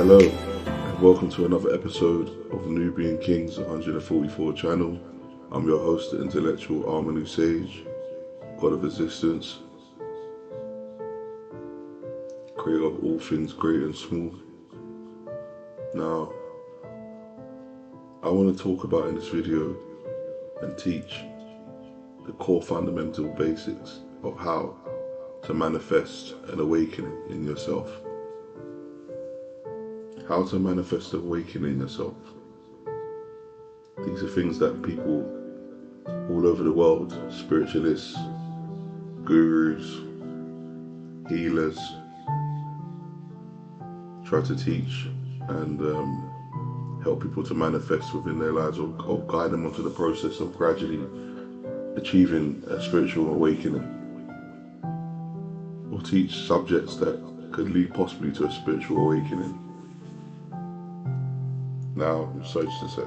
Hello, and welcome to another episode of Nubian Kings 144 channel. I'm your host, the intellectual Armanu Sage, God of Existence, creator of all things great and small. Now, I want to talk about in this video and teach the core fundamental basics of how to manifest an awakening in yourself. How to manifest awakening in yourself. These are things that people all over the world, spiritualists, gurus, healers, try to teach and help people to manifest within their lives, or guide them onto the process of gradually achieving a spiritual awakening, or teach subjects that could lead possibly to a spiritual awakening. Now, so to say,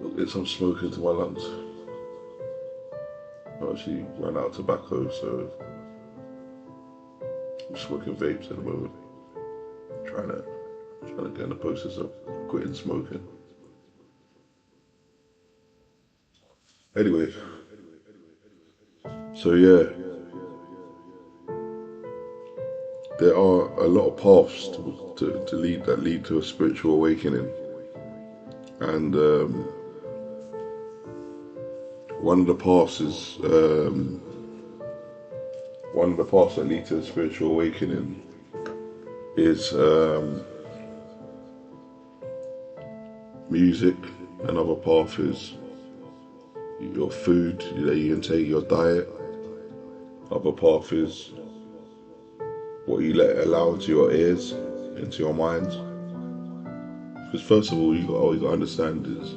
I'll get some smoke into my lungs. I actually ran out of tobacco, so I'm smoking vapes at the moment. Trying to get in the process of quitting smoking. Anyway, so yeah, there are a lot of paths to lead to a spiritual awakening, and one of the paths that lead to a spiritual awakening is music. Another path is your food that you intake, your diet. Other path is what you allow into your ears, into your mind. Because first of all, all you got to understand is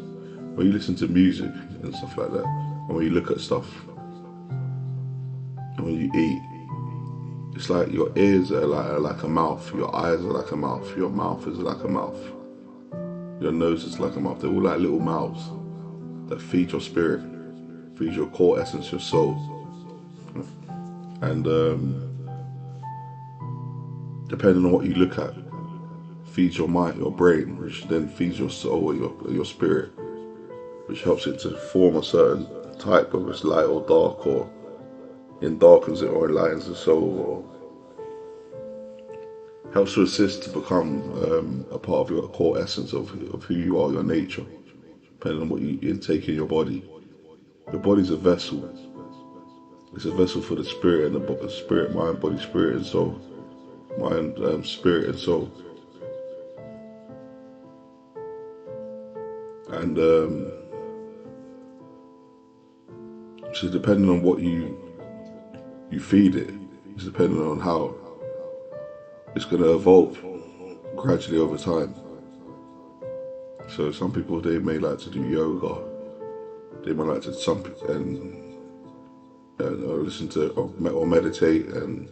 when you listen to music and stuff like that, and when you look at stuff, and when you eat, it's like your ears are like a mouth, your eyes are like a mouth, your mouth is like a mouth, your nose is like a mouth. They're all like little mouths that feed your spirit, feed your core essence, your soul. And depending on what you look at, feeds your mind, your brain, which then feeds your soul, your spirit, which helps it to form a certain type, whether it's light or dark, or darkens it or enlightens the soul, or helps to assist to become a part of your core essence of who you are, your nature, depending on what you intake in your body. Your body's a vessel. It's a vessel for the spirit and the spirit, mind, body, spirit, and soul. Mind, spirit, and soul. And so depending on what you feed it, it's depending on how it's going to evolve gradually over time. So some people, they may like to do yoga, they might like to listen to or meditate, and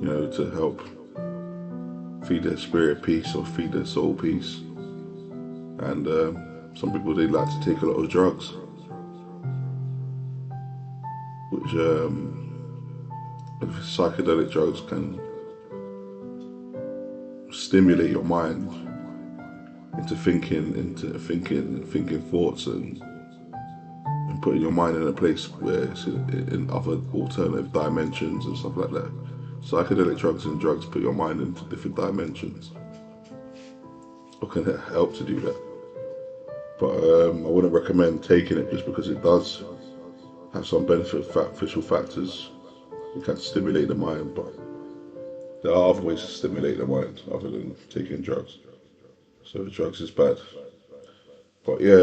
to help feed their spirit peace or feed their soul peace. And some people, they like to take a lot of drugs, which psychedelic drugs can stimulate your mind into thinking thoughts, and putting your mind in a place where it's in other alternative dimensions and stuff like that. Psychedelic drugs and drugs put your mind into different dimensions, or can help to do that. But I wouldn't recommend taking it just because it does have some beneficial factors. It can stimulate the mind, but there are other ways to stimulate the mind other than taking drugs. So drugs is bad. But yeah,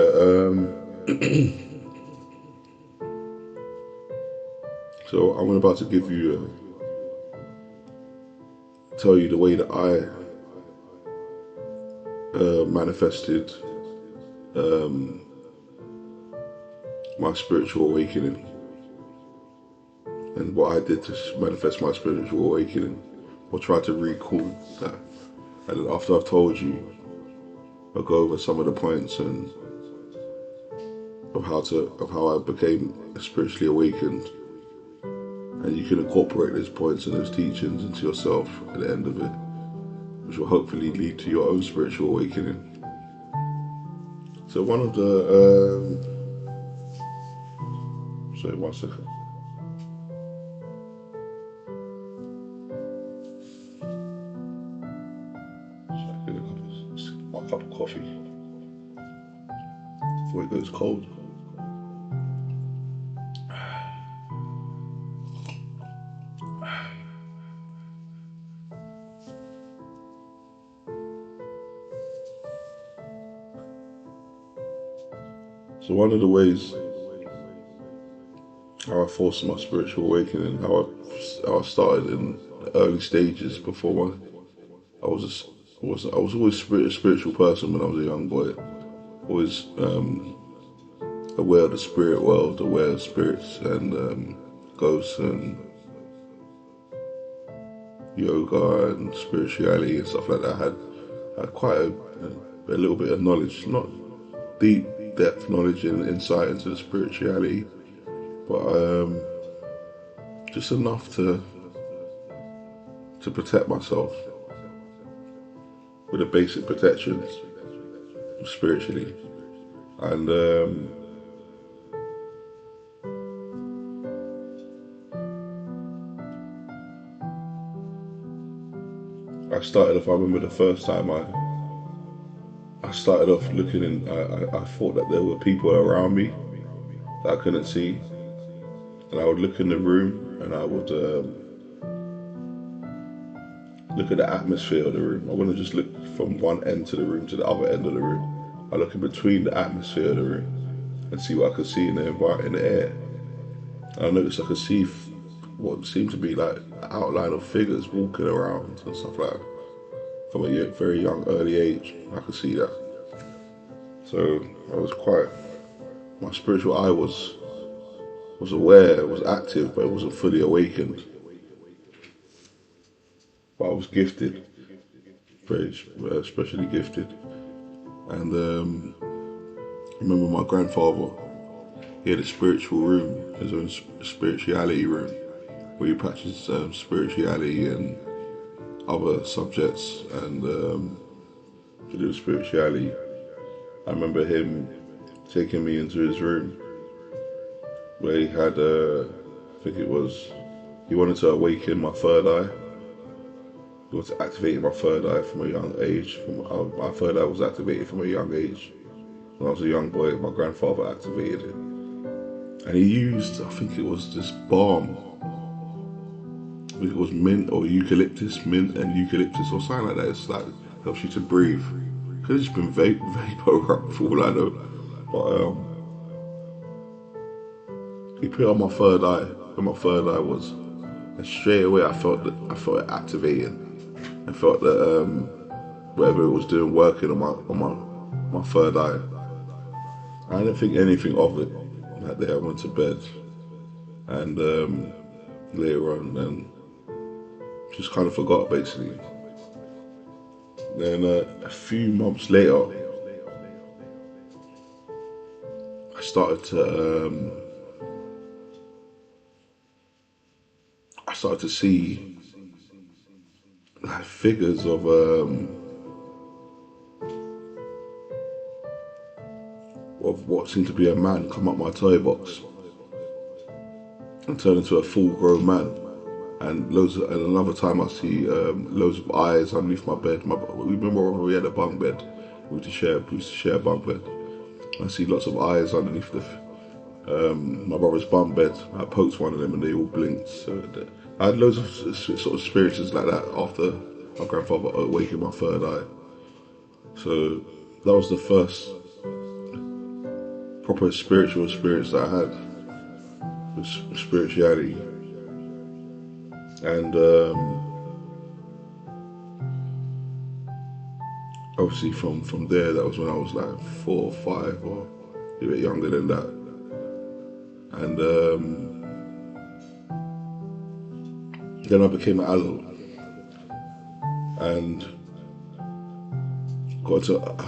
so I'm about to give you, tell you the way that I manifested my spiritual awakening, and what I did to manifest my spiritual awakening, or try to recall that. And then after I've told you, I'll go over some of the points and of how I became spiritually awakened, And you can incorporate those points and those teachings into yourself at the end of it, which will hopefully lead to your own spiritual awakening. So one of the, sorry, 1 second. My cup of coffee before it goes cold. So one of the ways how I forced my spiritual awakening, how I started in the early stages before I was always a spiritual person when I was a young boy. Always aware of the spirit world, aware of spirits and ghosts and yoga and spirituality and stuff like that. I had quite a little bit of knowledge, not deep depth knowledge and insight into the spirituality, but just enough to protect myself with the basic protections spiritually. And I started off, I remember the first time I started off looking in, I thought that there were people around me that I couldn't see. And I would look in the room and I would look at the atmosphere of the room. I wouldn't just look from one end to the room to the other end of the room. I look in between the atmosphere of the room and see what I could see in the air. And I noticed I could see what seemed to be like an outline of figures walking around and stuff like that. From a very young, early age, I could see that. So I was my spiritual eye was aware, it was active, but it wasn't fully awakened. But I was gifted, very especially gifted. And I remember my grandfather, he had a spiritual room, his own spirituality room, where he practiced spirituality and other subjects and to do with spirituality. I remember him taking me into his room where he had, I think he wanted to awaken my third eye. He wanted to activate my third eye from a young age. My third eye was activated from a young age. When I was a young boy, my grandfather activated it. And he used, I think it was this balm. I think it was mint and eucalyptus or something like that. It's like, helps you to breathe. Could have just been vapor for all I know. But he put it on my third eye, and my third eye was, and straight away I felt it activating. I felt that whatever it was doing working on my third eye. I didn't think anything of it. That day I went to bed, and later on, then just kind of forgot basically. Then a few months later, I started to see like figures of what seemed to be a man come up my toy box and turn into a full-grown man. And another time I see loads of eyes underneath my bed. Remember when we had a bunk bed? We used to share a bunk bed. I see lots of eyes underneath my brother's bunk bed. I poked one of them and they all blinked. So I had loads of sort of experiences like that after my grandfather awakened my third eye. So that was the first proper spiritual experience that I had with spirituality. And obviously from there, that was when I was like 4 or 5 or a bit younger than that. And then I became an adult and I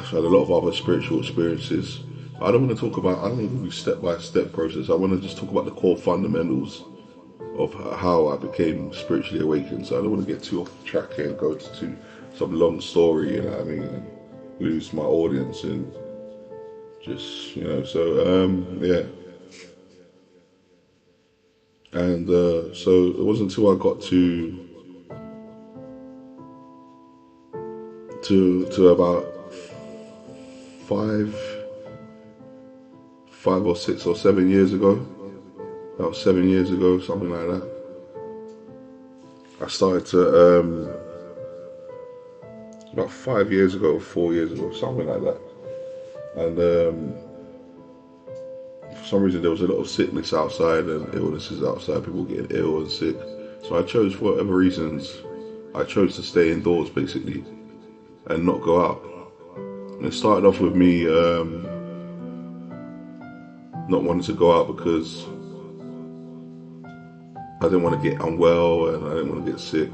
had a lot of other spiritual experiences. I don't want to do step-by-step process. I want to just talk about the core fundamentals of how I became spiritually awakened. So I don't want to get too off track here and go to some long story, you know what I mean, and lose my audience and just, you know, so yeah. And so it wasn't until I got to about five or 6 or 7 years ago, about 7 years ago, something like that, I started to, about 5 years ago, 4 years ago, something like that. And for some reason there was a lot of sickness outside and illnesses outside, people getting ill and sick. So I chose, for whatever reasons, I chose to stay indoors basically and not go out. And it started off with me not wanting to go out because I didn't want to get unwell and I didn't want to get sick.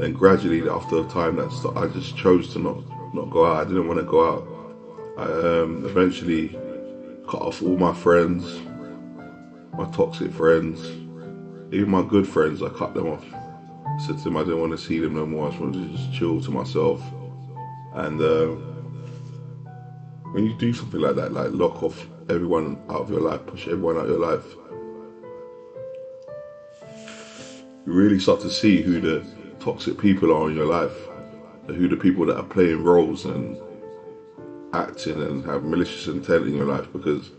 And gradually, after a time, I just chose to not go out. I didn't want to go out. I eventually cut off all my friends, my toxic friends, even my good friends. I cut them off. I said to them I didn't want to see them no more. I just wanted to just chill to myself. And when you do something like that, like lock off everyone out of your life, push everyone out of your life, you really start to see who the toxic people are in your life, who the people that are playing roles and acting and have malicious intent in your life, because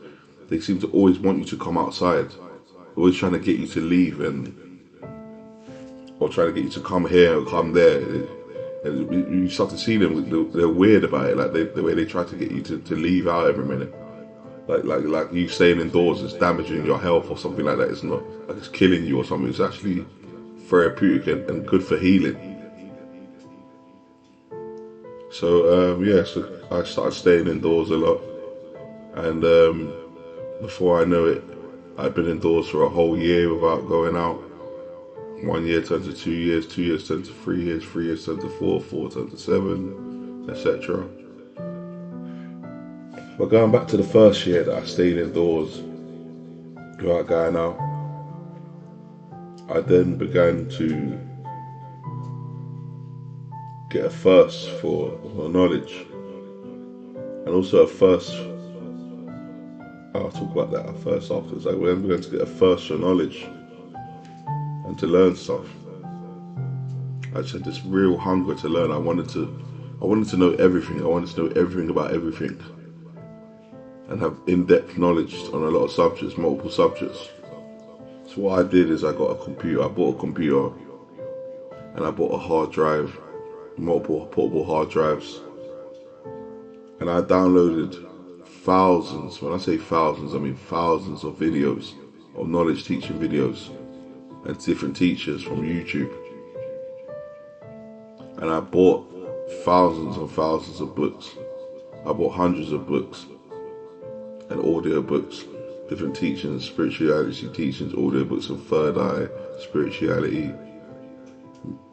they seem to always want you to come outside, always trying to get you to leave or trying to get you to come here or come there. And you start to see them, they're weird about it, like the way they try to get you to leave out every minute. Like you staying indoors is damaging your health or something like that. It's not like it's killing you or something. It's actually therapeutic and good for healing. So yeah, so I started staying indoors a lot, and before I know it, I'd been indoors for a whole year without going out. 1 year turned to 2 years, 2 years turned to 3 years, 3 years turned to 4, 4 turned to 7, etc. But going back to the first year that I stayed indoors without going out, I then began to get a thirst for knowledge, and also a thirst, I'll talk about that at first afterwards. I then began to get a thirst for knowledge and to learn stuff. I just had this real hunger to learn. I wanted to know everything. I wanted to know everything about everything and have in-depth knowledge on a lot of subjects, multiple subjects. So what I did is I got a computer. I bought a computer and I bought a hard drive, multiple portable hard drives, and I downloaded thousands, when I say thousands, I mean thousands of videos, of knowledge teaching videos and different teachers from YouTube. And I bought thousands and thousands of books. I bought hundreds of books and audio books, different teachings, spirituality teachings, audio books of third eye, spirituality,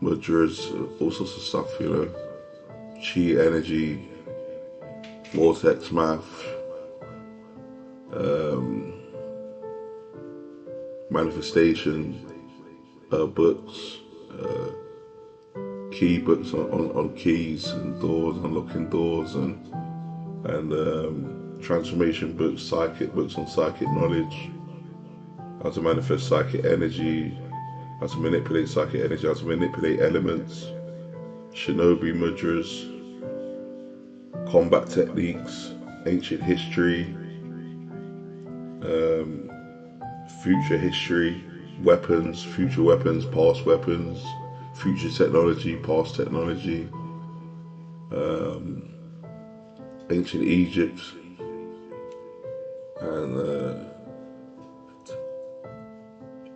mudras, all sorts of stuff, you know, chi energy, vortex math, manifestation books, key books on keys and doors, unlocking doors, and transformation books, psychic books on psychic knowledge, how to manifest psychic energy, how to manipulate psychic energy, how to manipulate elements, shinobi mudras, combat techniques, ancient history, future history, weapons, future weapons, past weapons, future technology, past technology, ancient Egypt, and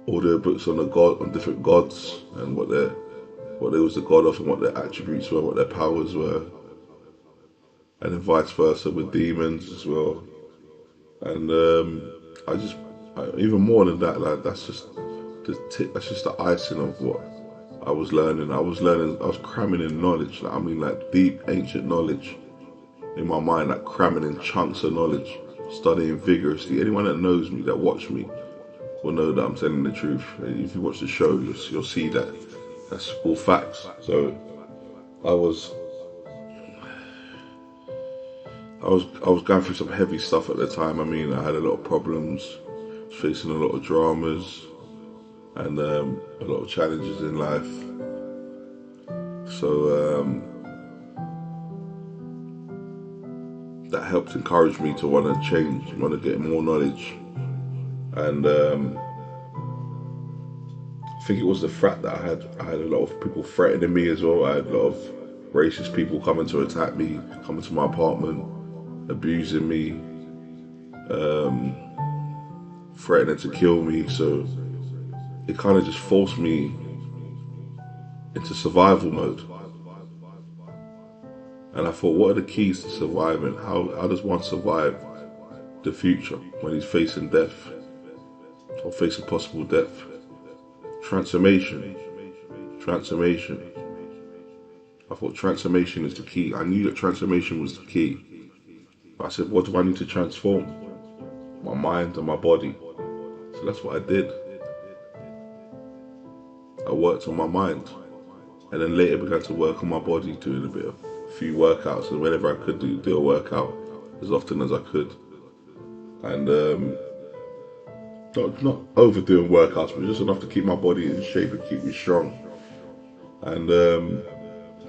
audio books on different gods and what they was the god of and what their attributes were, what their powers were, and then vice versa with demons as well. And even more than that, like that's just the icing of what I was learning. I was cramming in knowledge. Like, I mean, like deep ancient knowledge in my mind, like cramming in chunks of knowledge, studying vigorously. Anyone that knows me, that watched me, will know that I'm telling the truth. If you watch the show, you'll see that that's all facts. So I was going through some heavy stuff at the time. I mean, I had a lot of problems, facing a lot of dramas, and a lot of challenges in life. So that helped encourage me to want to change, want to get more knowledge. And I think it was the fact that I had a lot of people threatening me as well. I had a lot of racist people coming to attack me, coming to my apartment, abusing me, threatening to kill me. So it kind of just forced me into survival mode. And I thought, what are the keys to surviving? How does one survive the future when he's facing death or facing possible death? Transformation. I thought transformation is the key. I knew that transformation was the key. But I said, what do I need to transform? My mind and my body. So that's what I did. I worked on my mind. And then later began to work on my body, doing a few workouts. And whenever I could do a workout, as often as I could. And not overdoing workouts, but just enough to keep my body in shape and keep me strong. And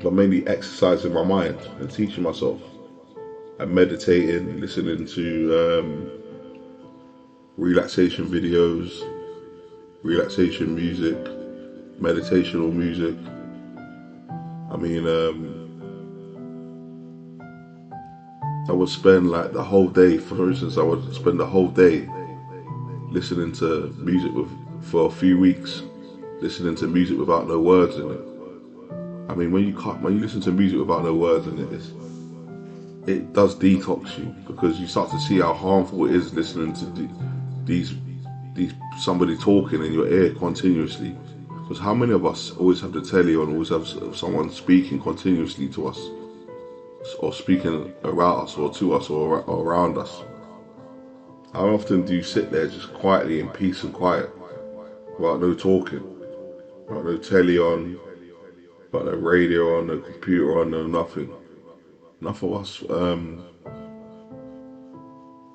but mainly exercising my mind and teaching myself and meditating, listening to relaxation videos, relaxation music, meditational music. I mean, I would spend like the whole day, for instance, I would spend the whole day listening to music for a few weeks, listening to music without no words in it. I mean, when you listen to music without no words in it, it does detox you, because you start to see how harmful it is listening to somebody talking in your ear continuously. Because how many of us always have the telly on, always have someone speaking continuously to us, or speaking around us, or to us, or around us? How often do you sit there just quietly in peace and quiet, without no talking, without no telly on, without no radio on, no computer on, no nothing? Enough of us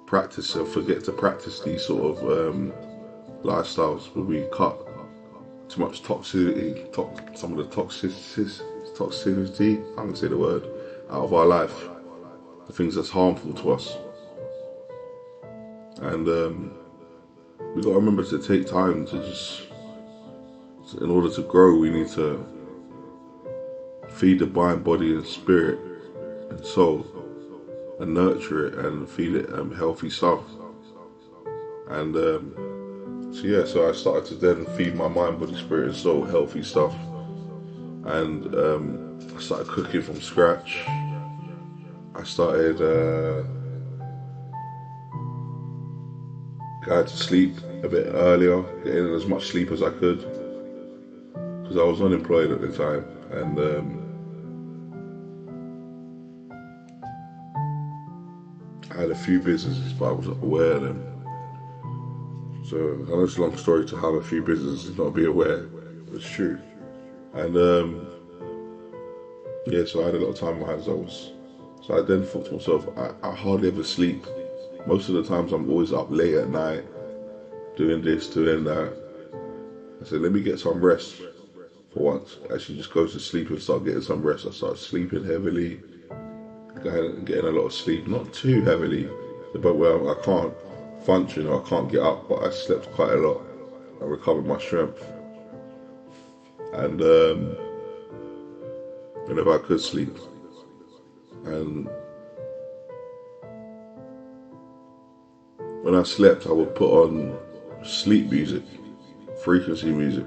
practice or forget to practice these sort of lifestyles where we cut too much toxicity, some of the toxicity, I can say the word, out of our life, the things that's harmful to us. And we got to remember to take time to just, in order to grow, we need to feed the mind, body and spirit and soul, and nurture it and feed it healthy stuff. And so I started to then feed my mind, body, spirit and soul healthy stuff. And I started cooking from scratch. I started going to sleep a bit earlier, getting as much sleep as I could, because I was unemployed at the time. And I had a few businesses, but I wasn't aware of them. So I know it's a long story to have a few businesses and not be aware. It's true. And so I had a lot of time on my hands. So I then thought to myself, I hardly ever sleep. Most of the times I'm always up late at night, doing this, doing that. I said, let me get some rest for once. Actually just go to sleep and start getting some rest. I started sleeping heavily, getting a lot of sleep, not too heavily, but where I can't function or I can't get up, but I slept quite a lot. I recovered my strength. And whenever I could sleep. And when I slept, I would put on sleep music, frequency music,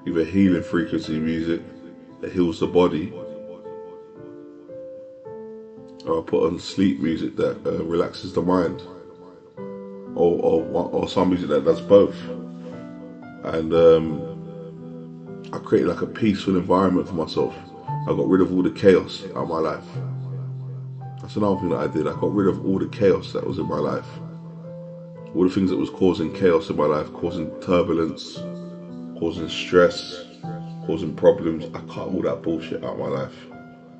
either healing frequency music that heals the body, or I put on sleep music that relaxes the mind, or some music that does both. And I created like a peaceful environment for myself. I got rid of all the chaos out of my life. That's another thing that I did. I got rid of all the chaos that was in my life. all the things that was causing chaos in my life, causing turbulence, causing stress, causing problems. I cut all that bullshit out of my life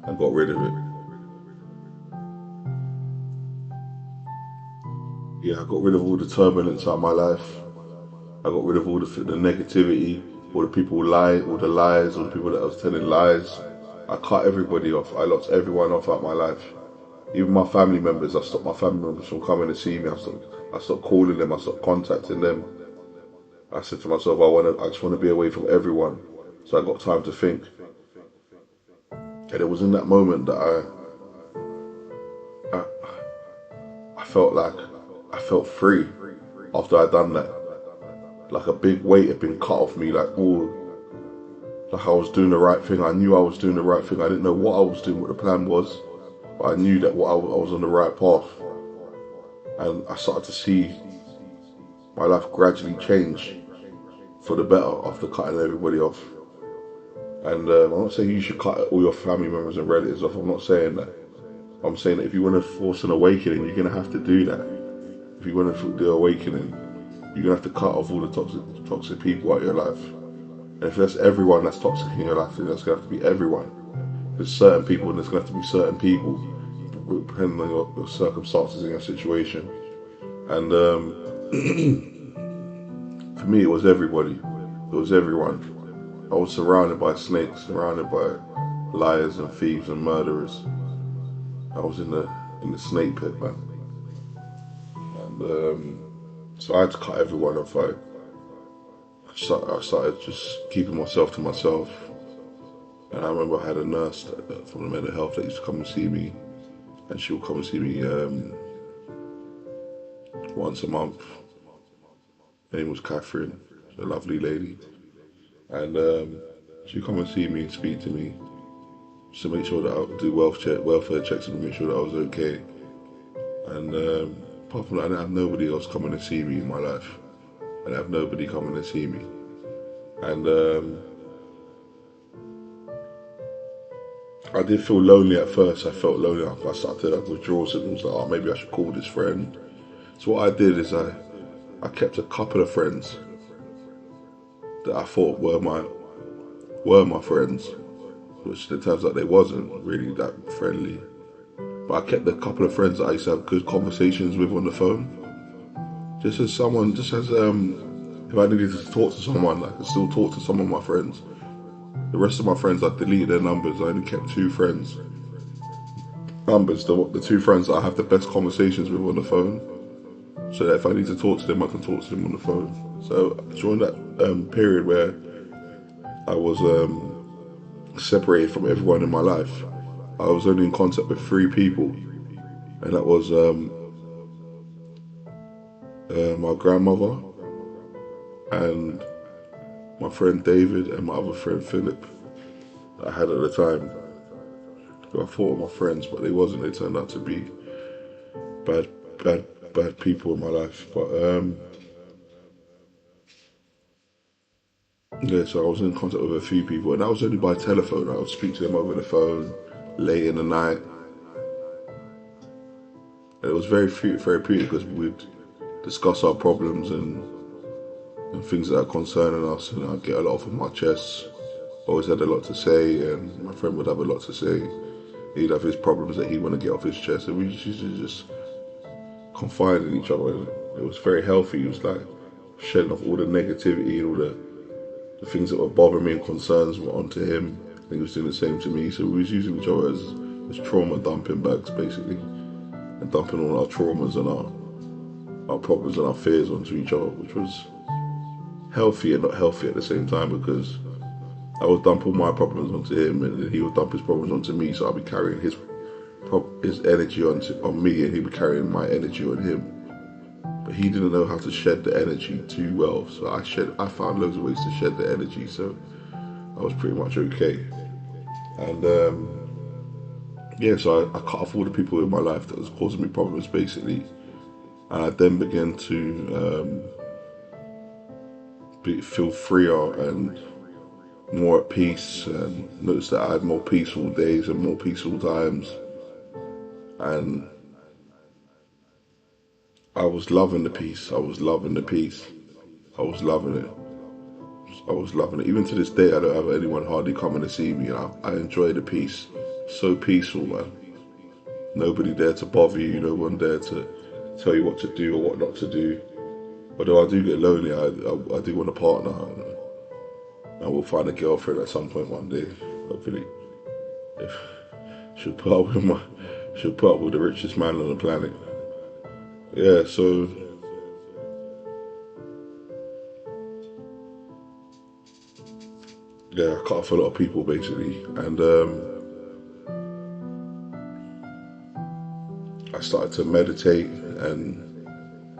and got rid of it. Yeah, I got rid of all the turbulence out of my life. I got rid of all the negativity, all the people who lie, all the lies, all the people that I was telling lies. I cut everybody off. I locked everyone off out of my life. Even my family members, I stopped my family members from coming to see me. I stopped calling them. I stopped contacting them. I said to myself, I just want to be away from everyone. So I got time to think. And it was in that moment that I felt like I felt free after I'd done that. Like a big weight had been cut off me, like I was doing the right thing. I knew I was doing the right thing. I didn't know what I was doing, what the plan was, but I knew that I was on the right path. And I started to see my life gradually change for the better after cutting everybody off. And I'm not saying you should cut all your family members and relatives off. I'm not saying that. I'm saying that if you want to force an awakening, you're going to have to do that. If you want to do the awakening, you're going to have to cut off all the toxic people out of your life. And if that's everyone that's toxic in your life, then that's going to have to be everyone. There's certain people and there's going to have to be certain people, depending on your circumstances and your situation. And for me, it was everybody. It was everyone. I was surrounded by snakes, surrounded by liars and thieves and murderers. I was in the snake pit, man. And so I had to cut everyone off. I started just keeping myself to myself. And I remember I had a nurse from the mental health that used to come and see me. And she would come and see me once a month. Her name was Catherine, a lovely lady. And she'd come and see me and speak to me just to make sure that I would do welfare checks and make sure that I was okay. And apart from that, I didn't have nobody else coming to see me in my life. I didn't have nobody coming to see me. And I did feel lonely at first. I felt lonely. I started to have withdrawal symptoms, like, maybe I should call this friend. So what I did is I kept a couple of friends that I thought were my friends, which it turns out they wasn't really that friendly. But I kept a couple of friends that I used to have good conversations with on the phone. Just as if I needed to talk to someone, I could still talk to some of my friends. The rest of my friends, I deleted their numbers. I only kept 2 friends. Numbers, the 2 friends that I have the best conversations with on the phone. So that if I need to talk to them, I can talk to them on the phone. So during that period where I was separated from everyone in my life, I was only in contact with 3 people. And that was my grandmother and my friend David and my other friend Philip that I had at the time, who I thought were my friends, but they wasn't. They turned out to be bad people in my life. But yeah, so I was in contact with a few people, and that was only by telephone. I would speak to them over the phone late in the night. And it was very therapeutic because we'd discuss our problems and things that are concerning us, and I'd get a lot off of my chest. Always had a lot to say, and my friend would have a lot to say. He'd have his problems that he want to get off his chest, and we used to just confide in each other. It was very healthy. It was like shedding off all the negativity and all the things that were bothering me and concerns were onto him. And he was doing the same to me. So we was using each other as trauma dumping bags, basically, and dumping all our traumas and our problems and our fears onto each other, which was healthy and not healthy at the same time, because I would dump all my problems onto him and he would dump his problems onto me, so I'd be carrying his energy on me and he'd be carrying my energy on him. But he didn't know how to shed the energy too well, so I found loads of ways to shed the energy, so I was pretty much okay. And yeah, so I cut off all the people in my life that was causing me problems, basically. And I then began to feel freer and more at peace, and noticed that I had more peaceful days and more peaceful times. And I was loving the peace. I was loving the peace. I was loving it. I was loving it. Even to this day, I don't have anyone hardly coming to see me. I enjoy the peace. So peaceful, man. Nobody there to bother you. No one there to tell you what to do or what not to do. Although I do get lonely, I do want a partner. I will find a girlfriend at some point one day. Hopefully, if she'll put up with she'll put up with the richest man on the planet. Yeah. So yeah, I cut off a lot of people basically, and I started to meditate, and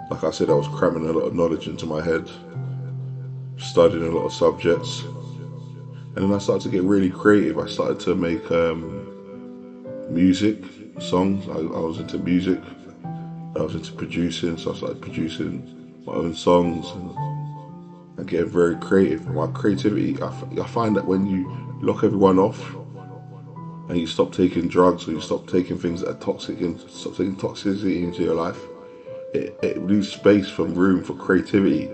like I said, I was cramming a lot of knowledge into my head, studying a lot of subjects, and then I started to get really creative. I started to make music, songs. I was into music. I was into producing, so I started producing my own songs and getting very creative. My creativity, I find that when you lock everyone off and you stop taking drugs or you stop taking things that are toxic and stop taking toxicity into your life, it leaves space from room for creativity.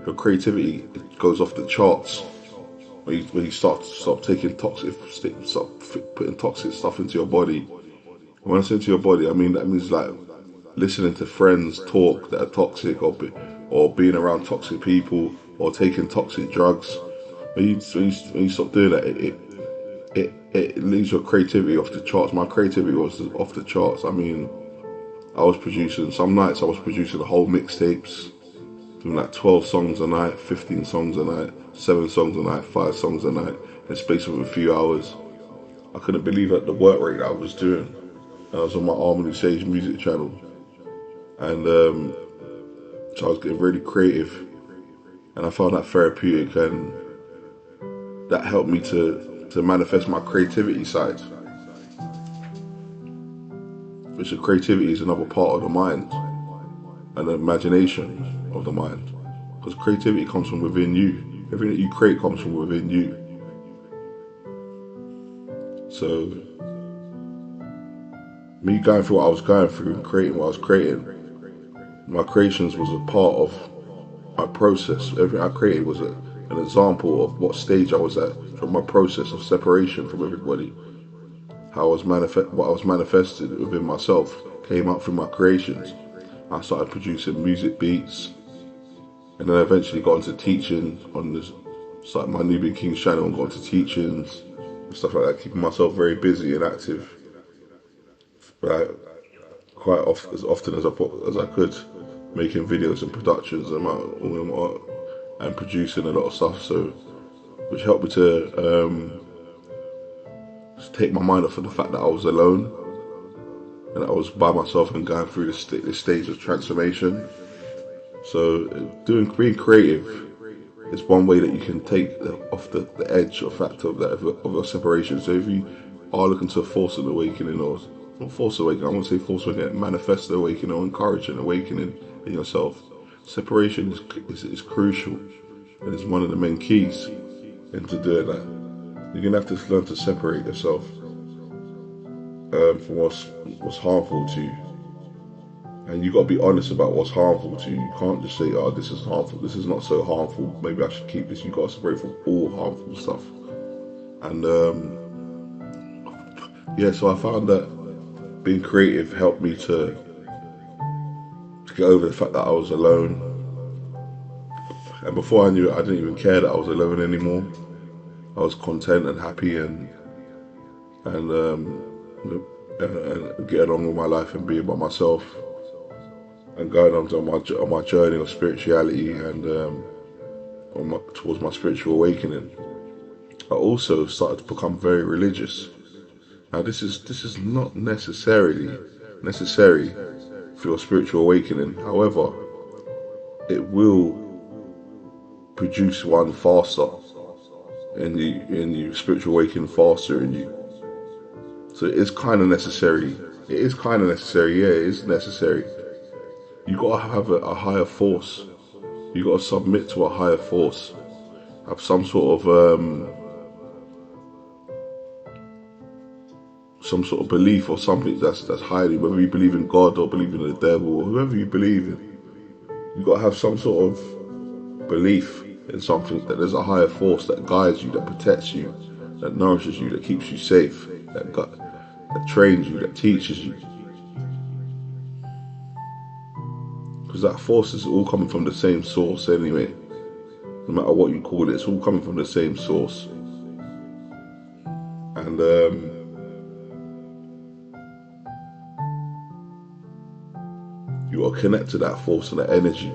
Your creativity, it goes off the charts when you stop taking toxic, stop putting toxic stuff into your body. When I say into your body, I mean that means like listening to friends talk that are toxic, or being around toxic people, or taking toxic drugs. When you stop doing that, it leaves your creativity off the charts. My creativity was off the charts. I mean, I was producing, some nights I was producing whole mixtapes, doing like 12 songs a night, 15 songs a night, 7 songs a night, 5 songs a night, in the space of a few hours. I couldn't believe at the work rate that I was doing. And I was on my Harmony Sage music channel. And so I was getting really creative. And I found that therapeutic, and that helped me to manifest my creativity side. Which the creativity is another part of the mind and the imagination of the mind. Because creativity comes from within you. Everything that you create comes from within you. So, me going through what I was going through and creating what I was creating, my creations was a part of my process. Everything I created was an example of what stage I was at from my process of separation from everybody. How I was what I was manifested within myself came out through my creations. I started producing music beats, and then I eventually got into teaching on this, started my Nubian Kings channel and got into teachings and stuff like that, keeping myself very busy and active, right? Quite often, as often as I could, making videos and productions and producing a lot of stuff. So, which helped me to take my mind off of the fact that I was alone and that I was by myself and going through this stage of transformation. So being creative is one way that you can take off the edge or factor of a separation. So if you are looking to force an awakening, or not force awakening, I won't say force awakening, manifest an awakening or encourage an awakening in yourself, separation is crucial, and it's one of the main keys into doing that. You're gonna have to learn to separate yourself from what's harmful to you, and you got to be honest about what's harmful to you. You can't just say, "Oh, this is harmful. This is not so harmful. Maybe I should keep this." You got to separate from all harmful stuff. And yeah, so I found that being creative helped me to get over the fact that I was alone. And before I knew it, I didn't even care that I was alone anymore. I was content and happy and getting on with my life and being by myself and going on my journey of spirituality and towards my spiritual awakening. I also started to become very religious. Now this is not necessary for your spiritual awakening. However, it will produce one faster in you spiritual awakening faster in you. So it is kind of necessary. Yeah, it is necessary. You gotta have a higher force. You gotta submit to a higher force. Have some sort some sort of belief or something that's highly, whether you believe in God or believe in the devil or whoever you believe in. You've got to have some sort of belief in something, that there's a higher force that guides you, that protects you, that nourishes you, that keeps you safe, that trains you, that teaches you. Because that force is all coming from the same source anyway. No matter what you call it, it's all coming from the same source. And you are connected to that force and that energy.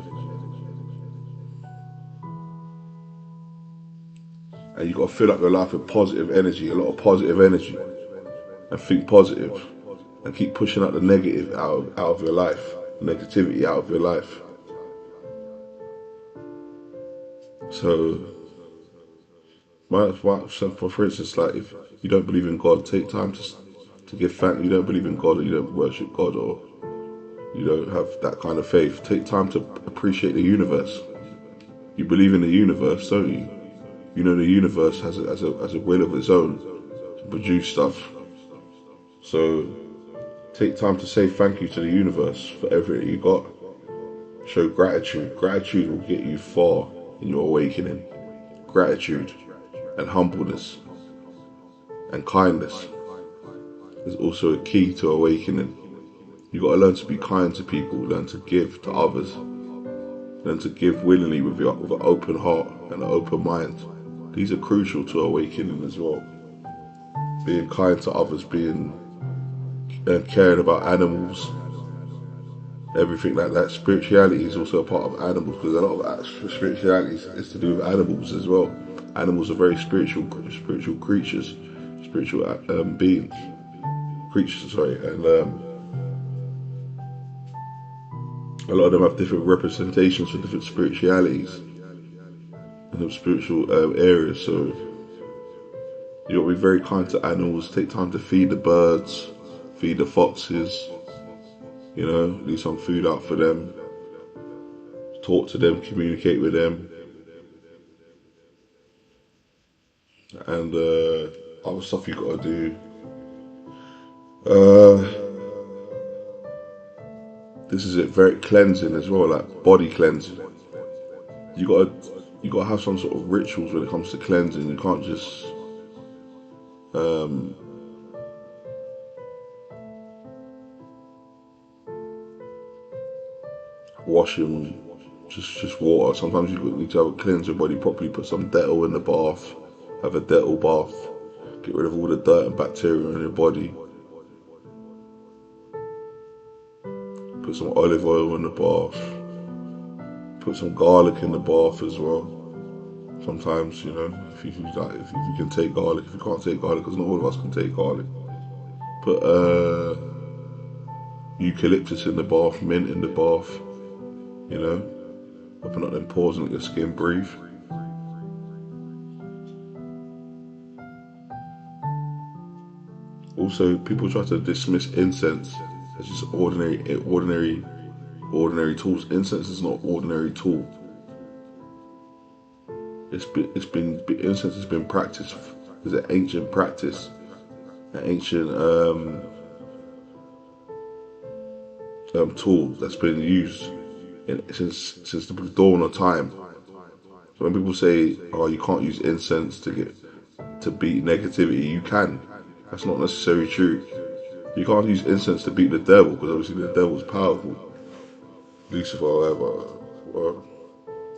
And you've got to fill up your life with positive energy, a lot of positive energy. And think positive. And keep pushing out the negative out of your life. Negativity out of your life. So, for instance, like if you don't believe in God, take time to give thanks. You don't believe in God, or you don't worship God, or you don't have that kind of faith. Take time to appreciate the universe. You believe in the universe, don't you? You know the universe has a will of its own to produce stuff. So take time to say thank you to the universe for everything you got. Show gratitude. Gratitude will get you far in your awakening. Gratitude and humbleness and kindness is also a key to awakening. You've got to learn to be kind to people, learn to give to others, learn to give willingly with an open heart and an open mind. These are crucial to awakening as well. Being kind to others, being caring about animals, everything like that. Spirituality is also a part of animals, because a lot of spirituality is to do with animals as well. Animals are very spiritual creatures, spiritual beings, creatures. Sorry, and a lot of them have different representations for different spiritualities and spiritual areas. So you got to be very kind to animals. Take time to feed the birds, feed the foxes. You know, leave some food out for them. Talk to them, communicate with them, and other stuff you got to do. This is it. Very cleansing as well, like body cleansing. You got to have some sort of rituals when it comes to cleansing. You can't just washing just water. Sometimes you need to cleanse your body properly. Put some Dettol in the bath. Have a Dettol bath. Get rid of all the dirt and bacteria in your body. Put some olive oil in the bath. Put some garlic in the bath as well. Sometimes, you know, if you can take garlic. If you can't take garlic, because not all of us can take garlic. Put eucalyptus in the bath, mint in the bath. You know, open up them pores and let your skin breathe. Also, people try to dismiss incense as just ordinary tools. Incense is not ordinary tool. Incense has been practiced. It's an ancient practice, an ancient tool that's been used since the dawn of time. So when people say, "Oh, you can't use incense to beat negativity," you can. That's not necessarily true. You can't use incense to beat the devil, because obviously the devil's powerful. Lucifer, whatever. Well,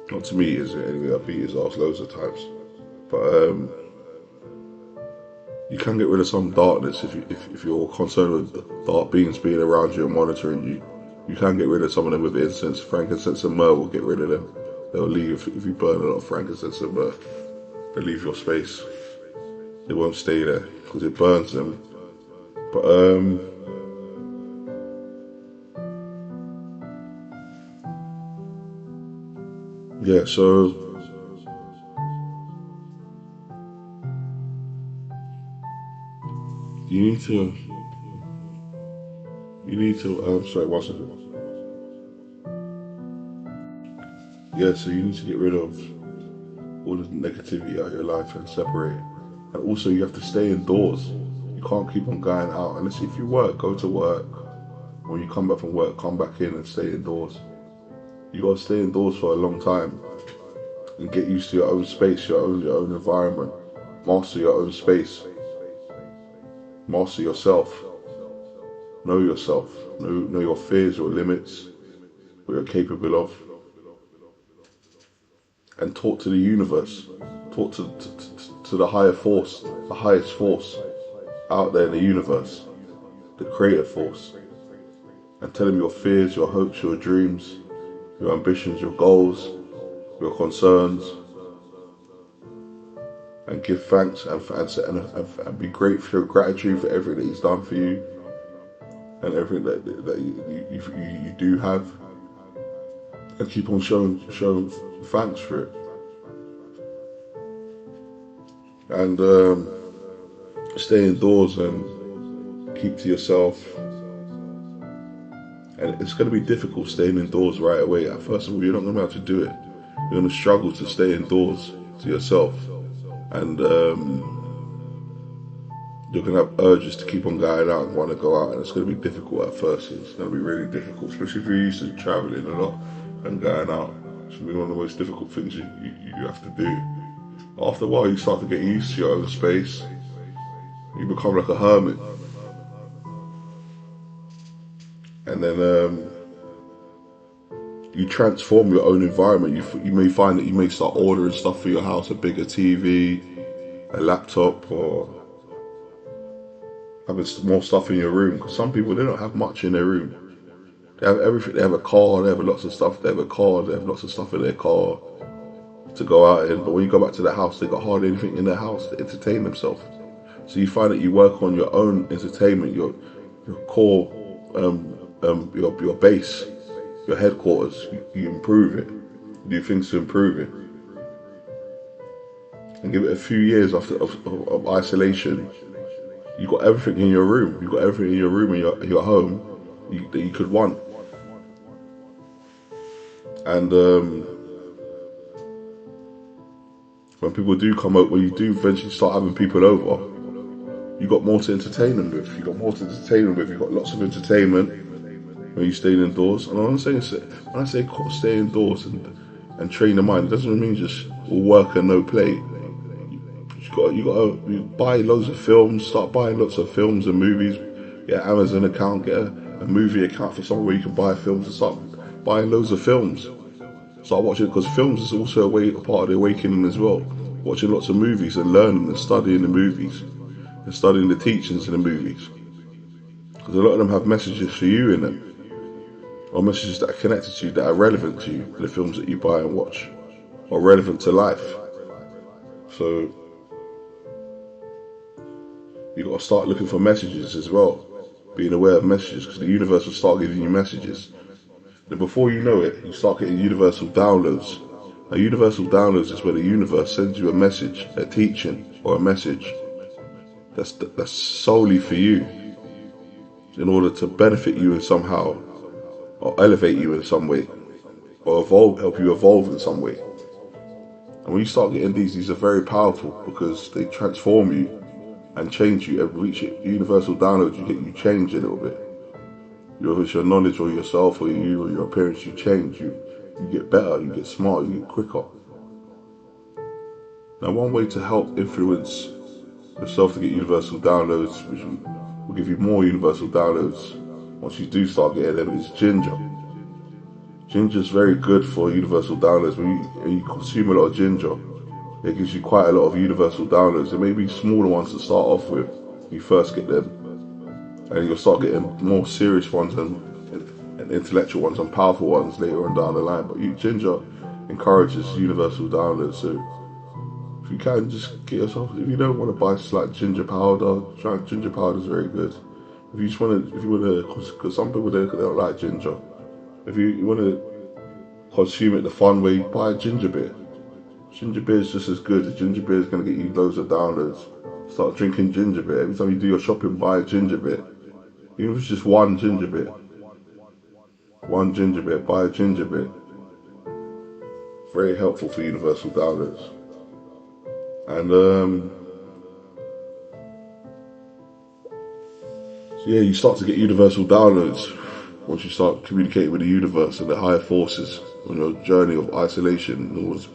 not to me, is it? Anyway, I beat his ass loads of times. But you can get rid of some darkness if you're concerned with dark beings being around you and monitoring you. You can get rid of some of them with incense. Frankincense and myrrh will get rid of them. They'll leave if you burn a lot of frankincense and myrrh. They leave your space. They won't stay there because it burns them. But yeah, so you need to sorry, one second. Yeah, so you need to get rid of all the negativity out of your life and separate it. And also you have to stay indoors. You You can't keep on going out unless if you work, go to work. When you come back from work, come back in and stay indoors. You gotta stay indoors for a long time and get used to your own space, your own environment. Master your own space. Master yourself. Know yourself. Know your fears, your limits, what you're capable of. And talk to the universe. Talk to the higher force, the highest force out there in the universe, the creative force. And tell them your fears, your hopes, your dreams, your ambitions, your goals, your concerns. And give thanks and be grateful, show gratitude for everything that He's done for you and everything that you do have. And keep on showing thanks for it. And stay indoors and keep to yourself. And it's going to be difficult staying indoors right away. First of all, you're not going to be able to do it. You're going to struggle to stay indoors to yourself. And you're going to have urges to keep on going out and want to go out. And it's going to be difficult at first. It's going to be really difficult, especially if you're used to traveling a lot and going out. It's going to be one of the most difficult things you have to do. After a while, you start to get used to your own space. You become like a hermit. And then you transform your own environment. You may find that you may start ordering stuff for your house, a bigger TV, a laptop, or having more stuff in your room. Because some people, they don't have much in their room. They have everything. They have a car, they have lots of stuff. They have a car, they have lots of stuff in their car to go out in. But when you go back to the house, they got hardly anything in their house to entertain themselves. So you find that you work on your own entertainment, your core, your base, your headquarters. You improve it. You do things to improve it. And give it a few years of isolation. You got everything in your room. You got everything in your room in your home that you could want. And when people do come out, when you do eventually start having people over, you got more to entertain them with. You got more to entertain them with. You got lots of entertainment when you stay indoors. And when I say stay indoors and train the mind, it doesn't mean just all work and no play. You got to buy loads of films. Start buying lots of films and movies. Get an Amazon account. Get a movie account for somewhere where you can buy films and start buying loads of films. Start watching, because films is also a part of the awakening as well. Watching lots of movies and learning and studying the movies and studying the teachings in the movies, because a lot of them have messages for you in them, or messages that are connected to you, that are relevant to you, the films that you buy and watch, or relevant to life. So you got to start looking for messages as well, being aware of messages, because the universe will start giving you messages. And before you know it, you start getting universal downloads. A universal downloads is where the universe sends you a message, a teaching, or a message that's solely for you, in order to benefit you in somehow, or elevate you in some way, or help you evolve in some way. And when you start getting these are very powerful, because they transform you and change you. Every reach universal download, you change a little bit. Whether it's your knowledge or yourself or you or your appearance, you change. You get better, you get smarter, you get quicker. Now, one way to help influence yourself to get universal downloads, which will give you more universal downloads once you do start getting them, is ginger. Ginger is very good for universal downloads. When you consume a lot of ginger, it gives you quite a lot of universal downloads. There may be smaller ones to start off with when you first get them, and you'll start getting more serious ones and intellectual ones and powerful ones later on down the line. But ginger encourages universal downloads. So if you can, just get yourself, if you don't want to buy like ginger powder, ginger powder is very good. If you want to, because some people they don't like ginger. If you want to consume it the fun way, buy ginger beer. Ginger beer is just as good. Ginger beer is going to get you loads of downloads. Start drinking ginger beer. Every time you do your shopping, buy a ginger beer. Even if it's just one ginger beer. One ginger beer, buy a ginger beer. Very helpful for universal downloads. And Yeah, you start to get universal downloads once you start communicating with the universe and the higher forces on your journey of isolation. And, all this,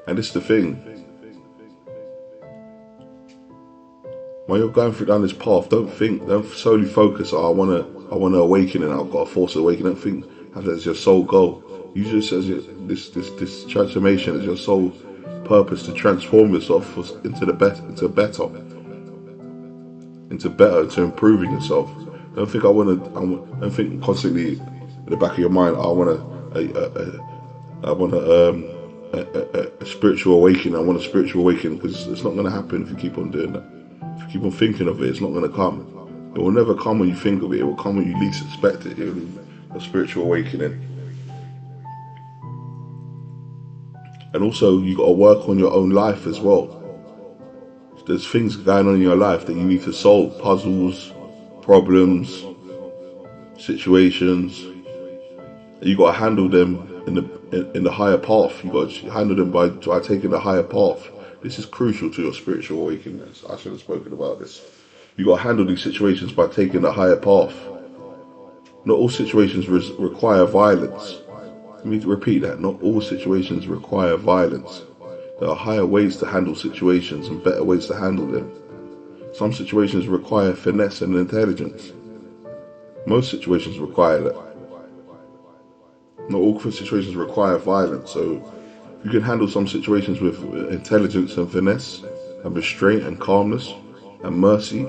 and this is the thing. When you're going through down this path, don't solely focus. Oh, I wanna awaken, and I've got a force to awaken. Don't think that's your sole goal. You just as this transformation is your sole purpose to transform yourself into better, to improving yourself. Don't think don't think constantly in the back of your mind. I want a spiritual awakening. I want a spiritual awakening, because it's not going to happen if you keep on doing that. If you keep on thinking of it, it's not going to come. It will never come when you think of it. It will come when you least expect it. It will be a spiritual awakening. And also, you got to work on your own life as well. There's things going on in your life that you need to solve, puzzles, problems, situations. You got to handle them in the higher path. You got to handle them by taking the higher path. This is crucial to your spiritual awakening. I should have spoken about this. You got to handle these situations by taking the higher path. Not all situations require violence. Let me repeat that. Not all situations require violence. There are higher ways to handle situations and better ways to handle them. Some situations require finesse and intelligence. Most situations require that. Not all situations require violence. So if you can handle some situations with intelligence and finesse and restraint and calmness and mercy,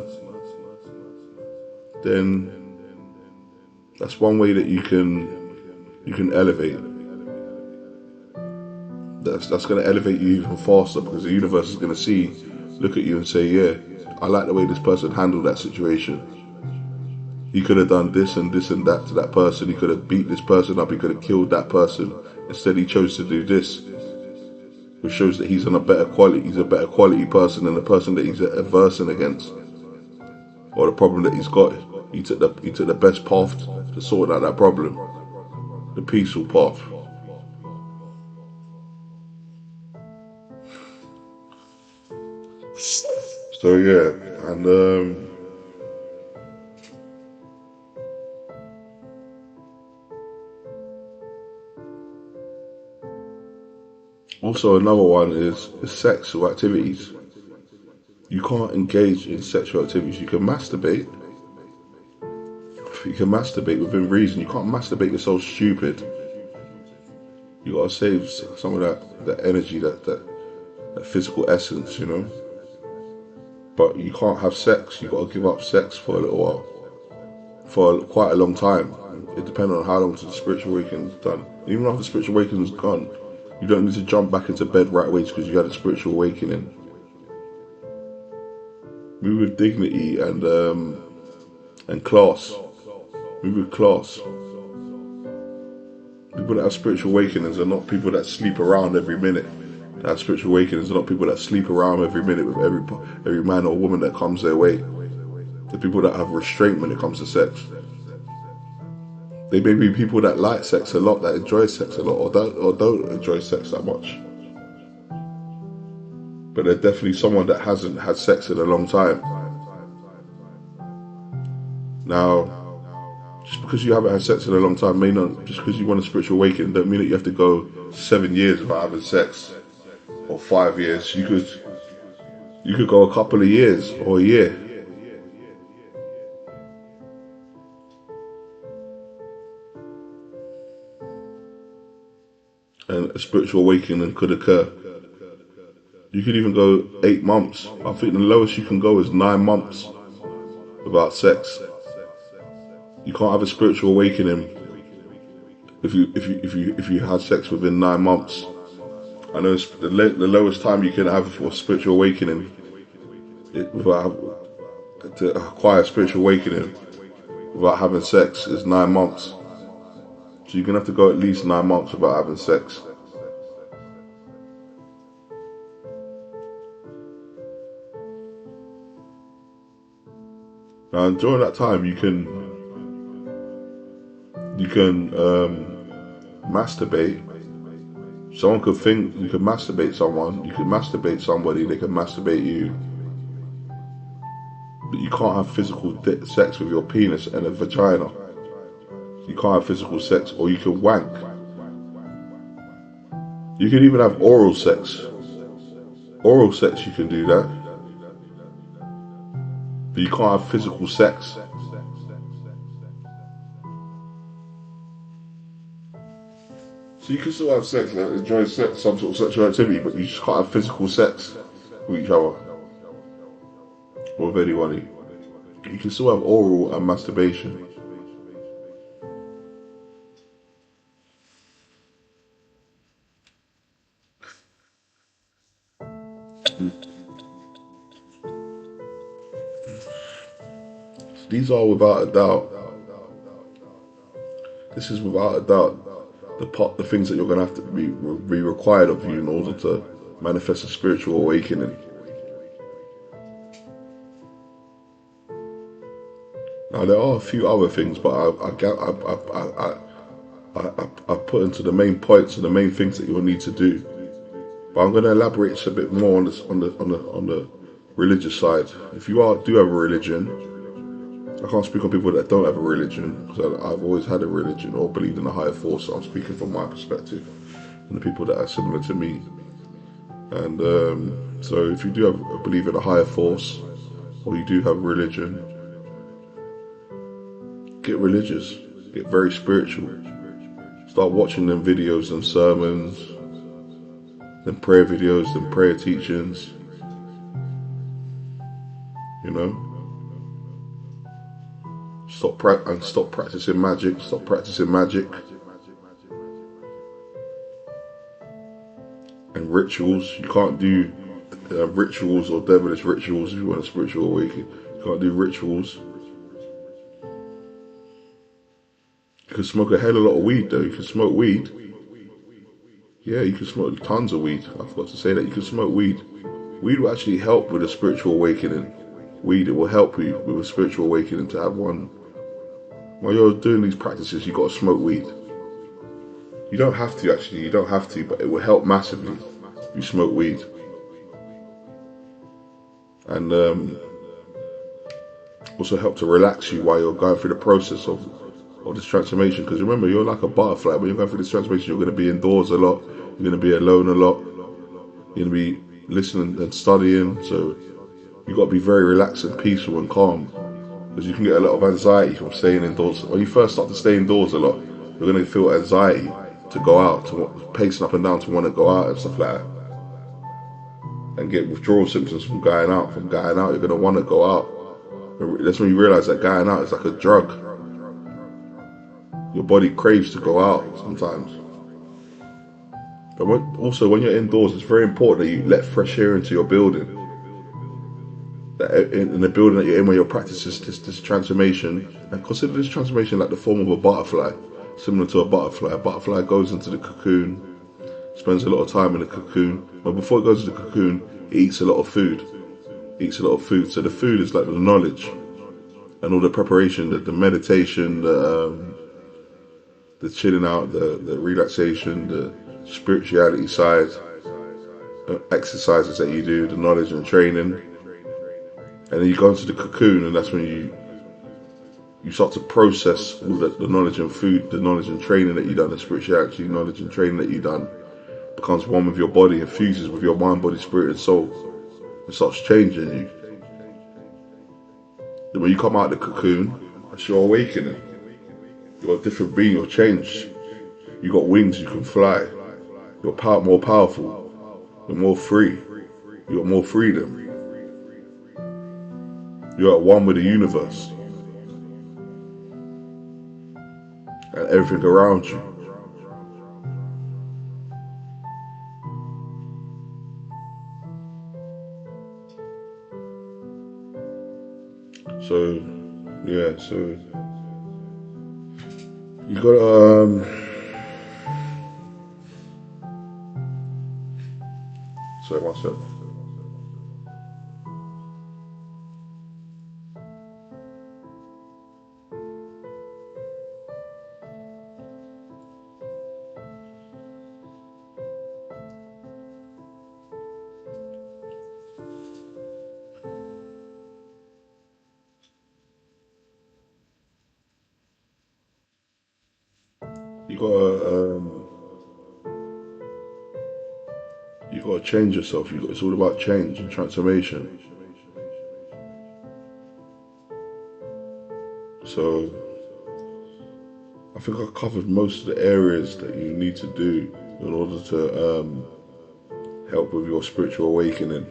then that's one way that you can elevate. That's going to elevate you even faster, because the universe is going to look at you and say, yeah, I like the way this person handled that situation. He could have done this and that to that person. He could have beat this person up. He could have killed that person. Instead, he chose to do this, which shows that he's on a better quality. He's a better quality person than the person that he's aversing against, or the problem that he's got. He took the best path to sort out that problem, the peaceful path. So yeah, and also another one is sexual activities. You can't engage in sexual activities. You can masturbate. You can masturbate within reason. You can't masturbate yourself stupid. You gotta save some of that energy, that physical essence, you know. But you can't have sex. You gotta give up sex for a little while, for quite a long time. It depends on how long the spiritual awakening is done. Even after the spiritual awakening is gone, you don't need to jump back into bed right away because you had a spiritual awakening. Move with dignity and class. Move with class. People that have spiritual awakenings are not people that sleep around every minute. That have spiritual awakenings are not people that sleep around every minute with every man or woman that comes their way. The people that have restraint when it comes to sex. They may be people that like sex a lot, that enjoy sex a lot, or don't enjoy sex that much. But they're definitely someone that hasn't had sex in a long time. Now, just because you haven't had sex in a long time just because you want a spiritual awakening, don't mean that you have to go 7 years without having sex, or 5 years. You could go a couple of years or a year. And a spiritual awakening could occur. You could even go 8 months. I think the lowest you can go is 9 months without sex. You can't have a spiritual awakening if you had sex within 9 months. I know the lowest time you can have for spiritual awakening, to acquire spiritual awakening without having sex, is 9 months. So you're gonna have to go at least 9 months without having sex. Now during that time you can masturbate. Someone could think you could masturbate someone, you could masturbate somebody, they could masturbate you. But you can't have physical sex with your penis and a vagina. You can't have physical sex, or you can wank. You can even have oral sex. Oral sex, you can do that. But you can't have physical sex. So you can still have sex, like enjoy sex, some sort of sexual activity, but you just can't have physical sex with each other or with anyone. You can still have oral and masturbation. These are without a doubt. This is without a doubt the things that you're going to have to be required of you in order to manifest a spiritual awakening. Now there are a few other things, but I put into the main points and the main things that you'll need to do. But I'm going to elaborate just a bit more on this on the religious side. If you do have a religion, I can't speak on people that don't have a religion, because I've always had a religion or believed in a higher force. So I'm speaking from my perspective and the people that are similar to me. And so if you do believe in a higher force, or you do have religion, get religious, get very spiritual. Start watching them videos and sermons, them prayer videos, them prayer teachings, you know. Stop practicing magic. Stop practicing magic and rituals. You can't do rituals or devilish rituals if you want a spiritual awakening. You can't do rituals. You can smoke a hell of a lot of weed though. You can smoke weed. Yeah, you can smoke tons of weed. I forgot to say that. You can smoke weed. Weed will actually help with a spiritual awakening. Weed, it will help you with a spiritual awakening to have one. While you're doing these practices, you got to smoke weed. You don't have to actually, you don't have to, but it will help massively if you smoke weed. And also help to relax you while you're going through the process of this transformation. Because remember, you're like a butterfly. When you're going through this transformation, you're going to be indoors a lot. You're going to be alone a lot. You're going to be listening and studying. So you've got to be very relaxed and peaceful and calm. Because you can get a lot of anxiety from staying indoors. When you first start to stay indoors a lot, you're going to feel anxiety to go out, to pacing up and down, to want to go out and stuff like that. And get withdrawal symptoms from going out. From going out, you're going to want to go out. That's when you realize that going out is like a drug. Your body craves to go out sometimes. But also, when you're indoors, it's very important that you let fresh air into your building. That in the building that you're in, where you're practicing this transformation, and consider this transformation like the form of a butterfly, similar to a butterfly. A butterfly goes into the cocoon, spends a lot of time in the cocoon, but before it goes to the cocoon, it eats a lot of food. So the food is like the knowledge and all the preparation, the meditation, the chilling out, the relaxation, the spirituality side, exercises that you do, the knowledge and training. And then you go into the cocoon, and that's when you start to process all the knowledge and food, the knowledge and training that you've done, the spirituality, knowledge and training that you've done, becomes one with your body and fuses with your mind, body, spirit and soul. It starts changing you. Then when you come out of the cocoon, that's your awakening. You're a different being, you're changed. You got wings, you can fly. You're more powerful. You're more free. You got more freedom. You're at one with the universe and everything around you. So, yeah, so you gotta, sorry, one sec. You gotta change yourself. It's all about change and transformation. So I think I covered most of the areas that you need to do in order to help with your spiritual awakening.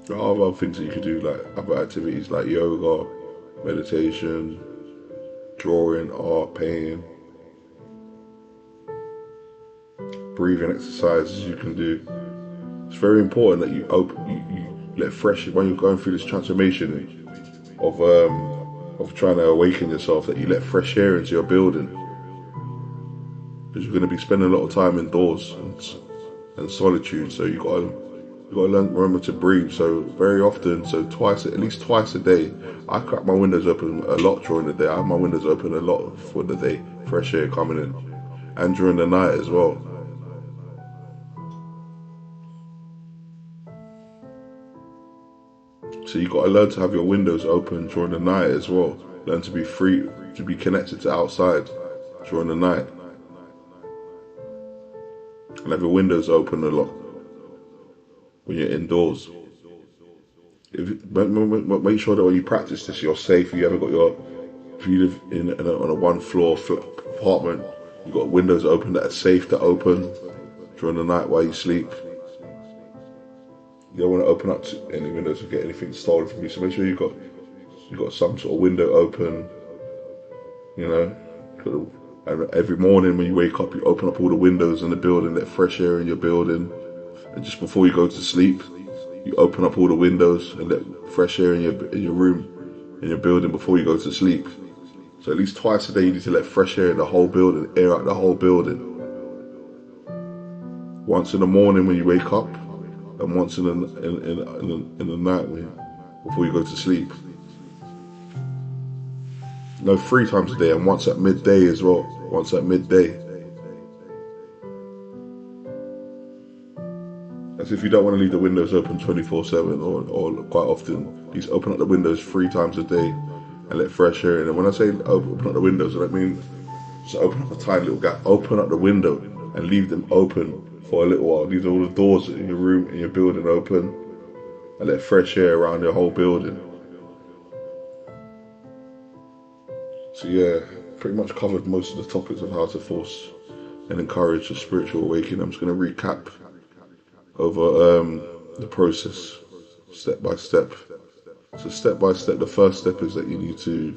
There are other things that you could do, like other activities like yoga, meditation, drawing, art, painting, breathing exercises you can do. It's very important that you let fresh, when you're going through this transformation of trying to awaken yourself, that you let fresh air into your building, because you're going to be spending a lot of time indoors and solitude. So you got to learn, remember to breathe. So very often, so at least twice a day, I crack my windows open a lot during the day. I have my windows open a lot for the day, fresh air coming in, and during the night as well. So you got to learn to have your windows open during the night as well. Learn to be free, to be connected to outside during the night. And have your windows open a lot when you're indoors. Make sure that when you practice this, you're safe. If you live on a one-floor apartment, you've got windows open that are safe to open during the night while you sleep. You don't want to open up to any windows to get anything stolen from you. So make sure you've got some sort of window open. You know, and every morning when you wake up, you open up all the windows in the building, let fresh air in your building. And just before you go to sleep, you open up all the windows and let fresh air in your room, in your building before you go to sleep. So at least twice a day you need to let fresh air in the whole building, air out the whole building. Once in the morning when you wake up, and once in the night before you go to sleep. No, 3 times a day, and once at midday as well. Once at midday. As if you don't want to leave the windows open 24/7 or quite often. Please open up the windows 3 times a day and let fresh air in. And when I say open up the windows, I don't mean just open up a tiny little gap. Open up the window and leave them open for a little while. Leave all the doors in your room, in your building open, and let fresh air around your whole building. So yeah, pretty much covered most of the topics of how to force and encourage a spiritual awakening. I'm just going to recap over the process, step by step. So step by step, the first step is that you need to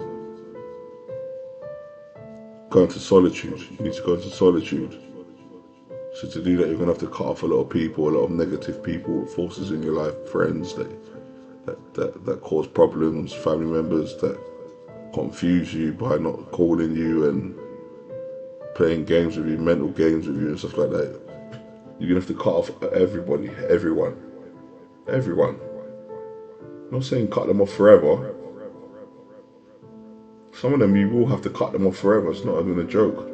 go into solitude. You need to go into solitude. So to do that, you're going to have to cut off a lot of people, a lot of negative people, forces in your life, friends that cause problems, family members that confuse you by not calling you and playing games with you, mental games with you and stuff like that. You're going to have to cut off everybody, everyone. I'm not saying cut them off forever. Some of them you will have to cut them off forever. It's not even a joke.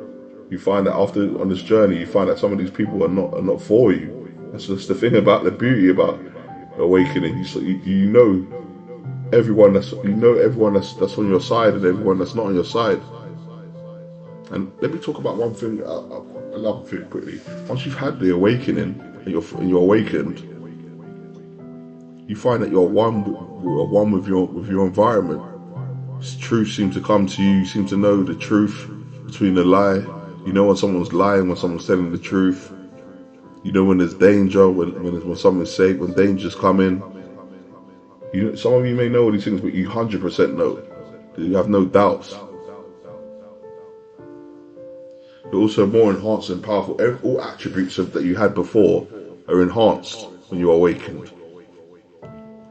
You find that on this journey, you find that some of these people are not for you. That's just the thing about the beauty about awakening. You know everyone that's on your side and everyone that's not on your side. And let me talk about one thing, another thing quickly. Once you've had the awakening and you're awakened, you find that you're one with your environment. Truth seems to come to you. You seem to know the truth between the lie. You know when someone's lying, when someone's telling the truth. You know when there's danger, when someone's safe, when dangers come in. Some of you may know all these things, but you 100% know. You have no doubts. You're also more enhanced and powerful. All attributes that you had before are enhanced when you are awakened.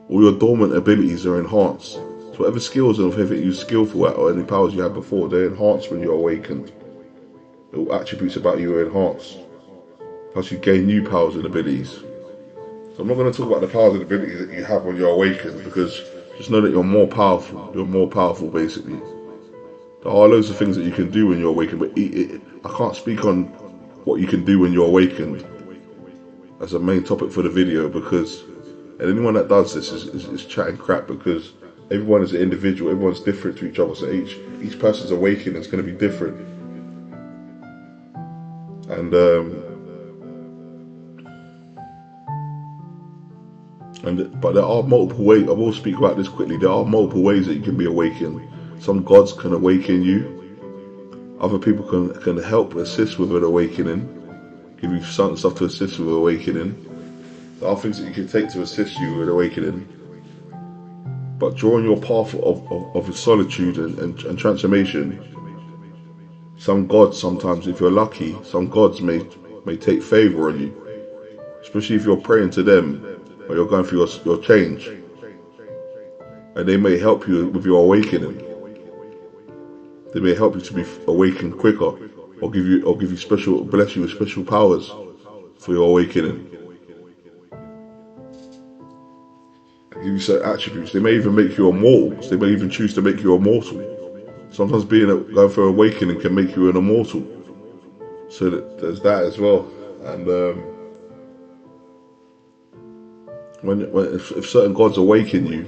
All your dormant abilities are enhanced. So whatever skills and whatever you're skillful at or any powers you had before, they're enhanced when you're awakened. All attributes about you are enhanced. Plus you gain new powers and abilities. So I'm not going to talk about the powers and abilities that you have when you're awakened, because just know that you're more powerful. You're more powerful basically. There are loads of things that you can do when you're awakened, but I can't speak on what you can do when you're awakened as a main topic for the video, because anyone that does this is chatting crap, because everyone is an individual. Everyone's different to each other. So each person's awakening is going to be different. But there are multiple ways. I will speak about this quickly. There are multiple ways that you can be awakened. Some gods can awaken you. Other people can help assist with an awakening. Give you certain stuff to assist with awakening. There are things that you can take to assist you with awakening. But drawing your path of solitude and transformation, some gods sometimes, if you're lucky, some gods may take favor on you. Especially if you're praying to them or you're going through your change. And they may help you with your awakening. They may help you to be awakened quicker, or give you bless you with special powers for your awakening. Give you certain attributes. They may even make you immortal. They may even choose to make you immortal. Sometimes going for awakening can make you an immortal. So there's that as well. And if certain gods awaken you,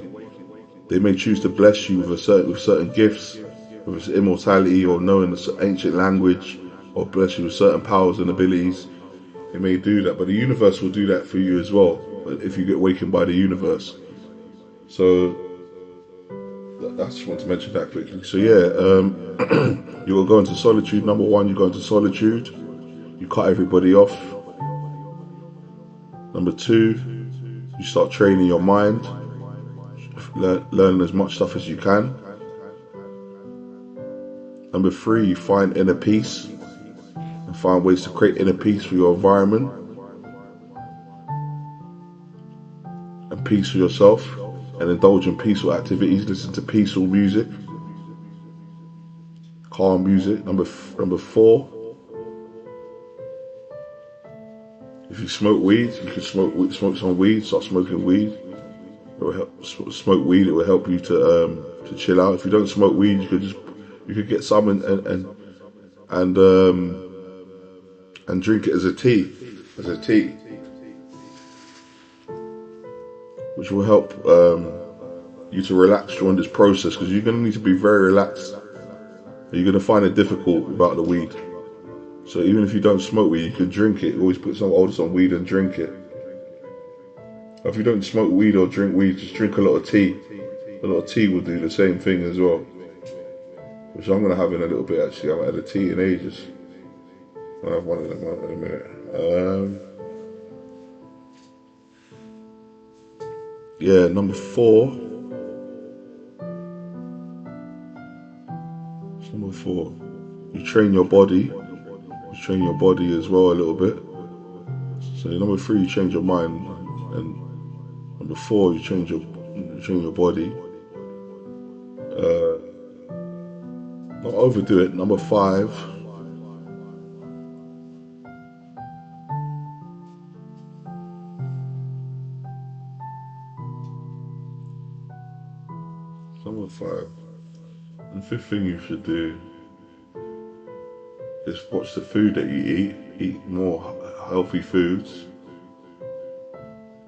they may choose to bless you with certain gifts, with immortality or knowing an ancient language, or bless you with certain powers and abilities. They may do that, but the universe will do that for you as well. If you get awakened by the universe. So I just want to mention that quickly. So yeah, you will go into solitude. Number one, you go into solitude. You cut everybody off. Number two, you start training your mind, learning as much stuff as you can. Number three, you find inner peace and find ways to create inner peace for your environment and peace for yourself, and indulge in peaceful activities. Listen to peaceful music, calm music. Number four, if you smoke weed, you can smoke some weed. Start smoking weed. It will help. Smoke weed. It will help you to chill out. If you don't smoke weed, you could get some and drink it as a tea, which will help you to relax during this process, because you're going to need to be very relaxed. You're going to find it difficult without the weed. So even if you don't smoke weed, you can drink it. Always put some weed and drink it. If you don't smoke weed or drink weed, just drink a lot of tea. A lot of tea will do the same thing as well, which I'm going to have in a little bit actually. I haven't had a tea in ages. I'll have one of them in a minute. Yeah, number four. Number four, you train your body. You train your body as well a little bit. So number three, you change your mind, and number four, you train your body. Not overdo it. Number five, and fifth thing you should do is watch the food that you eat. Eat more healthy foods,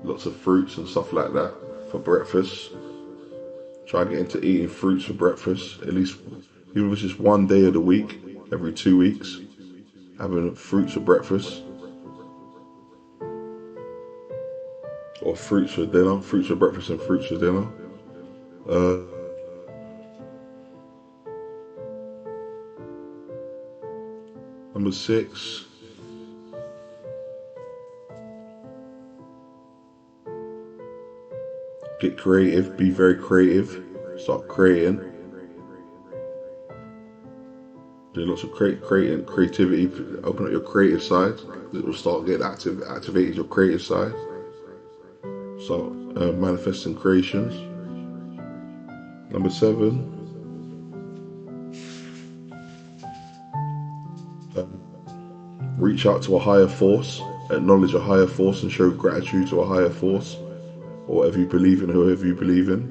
lots of fruits and stuff like that for breakfast. Try and get into eating fruits for breakfast, at least, even if it's just one day of the week, every 2 weeks, having fruits for breakfast. Or fruits for dinner, fruits for breakfast and fruits for dinner. Number six, get creative, be very creative, start creating. Do lots of creativity, open up your creative side. It will start getting activated your creative side. Start manifesting creations. Number seven, reach out to a higher force, acknowledge a higher force and show gratitude to a higher force, or whatever you believe in, whoever you believe in,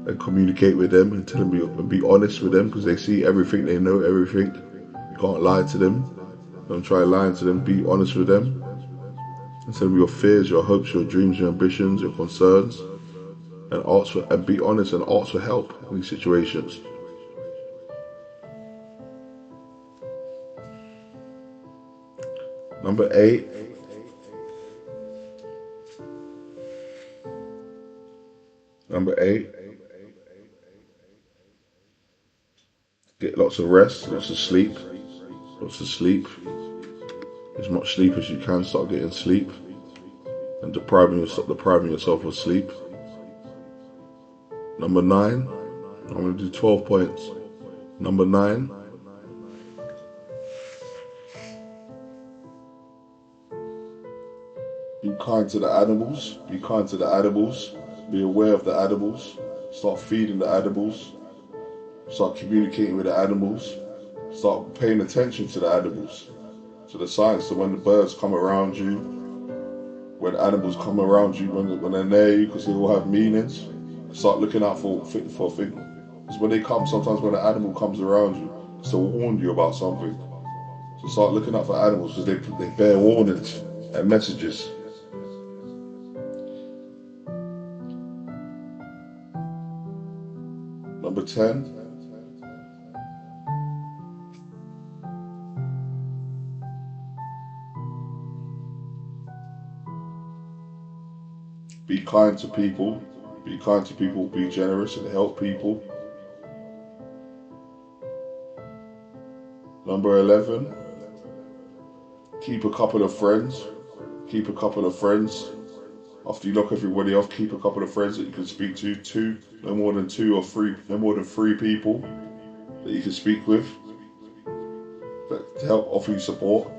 and communicate with them and tell them and be honest with them, because they see everything, they know everything. You can't lie to them. Don't try lying to them. Be honest with them and tell them your fears, your hopes, your dreams, your ambitions, your concerns. and be honest and ask for help in these situations. Number 8. Number 8. Get lots of rest, lots of sleep. Lots of sleep. As much sleep as you can. Start getting sleep. And stop depriving yourself of sleep. Number 9. I'm going to do 12 points. Number 9. Be kind to the animals. Be kind to the animals. Be aware of the animals. Start feeding the animals. Start communicating with the animals. Start paying attention to the animals. To the signs. So when the birds come around you, when animals come around you, when they're near you, because they all have meanings, start looking out for things. Because when they come, sometimes when an animal comes around you, it's to warn you about something. So start looking out for animals because they bear warnings and messages. Number 10. Be kind to people. Be kind to people. Be generous and help people. Number 11. Keep a couple of friends. Keep a couple of friends. After you lock everybody off, keep a couple of friends that you can speak to. No more than 3 people that you can speak with to help offer you support.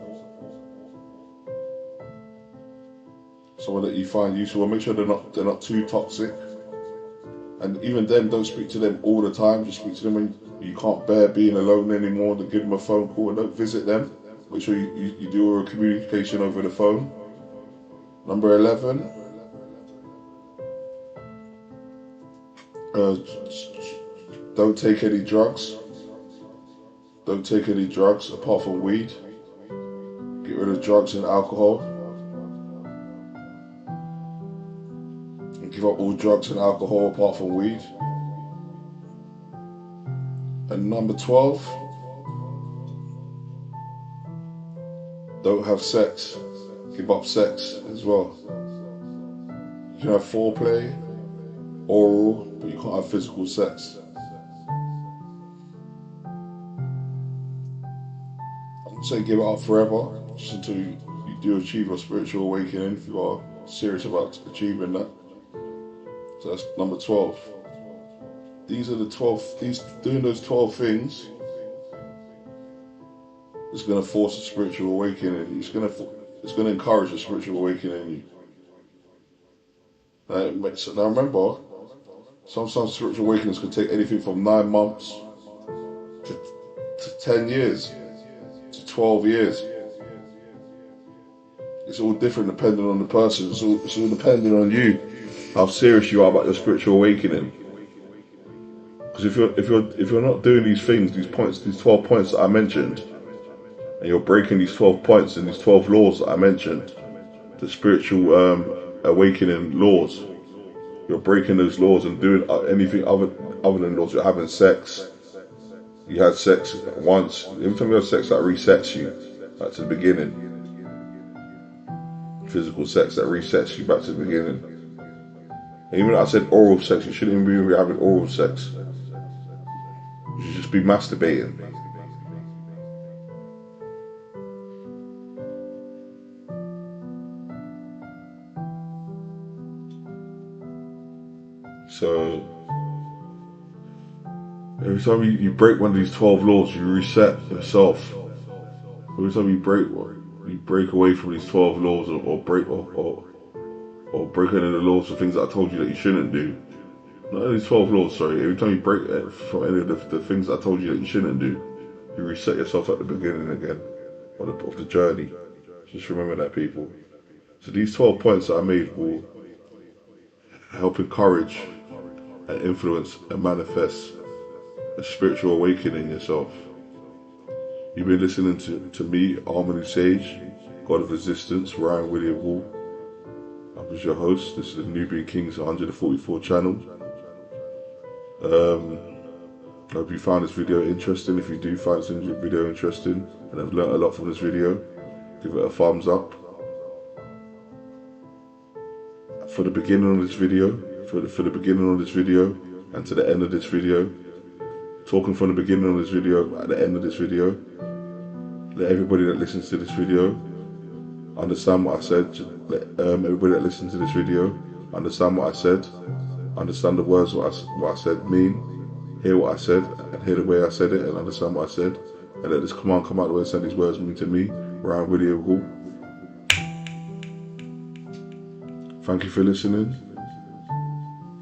Someone that you find useful. Make sure they're not too toxic. And even then, don't speak to them all the time. Just speak to them when you can't bear being alone anymore. Then give them a phone call and don't visit them. Make sure you do all communication over the phone. Number 11. Don't take any drugs. Don't take any drugs apart from weed. Get rid of drugs and alcohol. And give up all drugs and alcohol apart from weed. And number 12. Don't have sex. Give up sex as well. You can have foreplay, oral, but you can't have physical sex. I wouldn't say give it up forever, just until you do achieve a spiritual awakening, if you are serious about achieving that. So that's number 12. These are the 12, doing those 12 things is going to force a spiritual awakening. It's going to encourage a spiritual awakening in you. Now remember, sometimes spiritual awakenings can take anything from 9 months to 10 years to 12 years. It's all different depending on the person. It's all depending on you, how serious you are about your spiritual awakening. Because if you're not doing these things, these 12 points that I mentioned, and you're breaking these 12 points and these 12 laws that I mentioned, the spiritual awakening laws, you're breaking those laws and doing anything other than laws. You're having sex. You had sex once. Every time you have sex, that resets you back to the beginning. Physical sex, that resets you back to the beginning. And even though I said oral sex, you shouldn't even be having oral sex. You should just be masturbating. So every time you break one of these 12 laws, you reset yourself. Every time you break away from these 12 laws, or break any of the laws for things that I told you that you shouldn't do. Not only 12 laws, sorry. Every time you break from any of the things that I told you that you shouldn't do, you reset yourself at the beginning again of the journey. Just remember that, people. So these 12 points that I made will help encourage and influence and manifest a spiritual awakening in yourself. You've been listening to me, Harmony Sage, God of Resistance, Ryan William Hall. I was your host. This is the Newbury Kings 144 channel. I hope you found this video interesting. If you do find this video interesting and have learnt a lot from this video, give it a thumbs up. For the beginning of this video, and to the end of this video, talking from the beginning of this video at the end of this video, let everybody that listens to this video understand what I said. Let everybody that listens to this video understand what I said, understand the words what I said mean, hear what I said, and hear the way I said it, and understand what I said, and let this command come out the way I said these words mean to me, Ryan William Hall. Thank you for listening,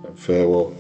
and farewell.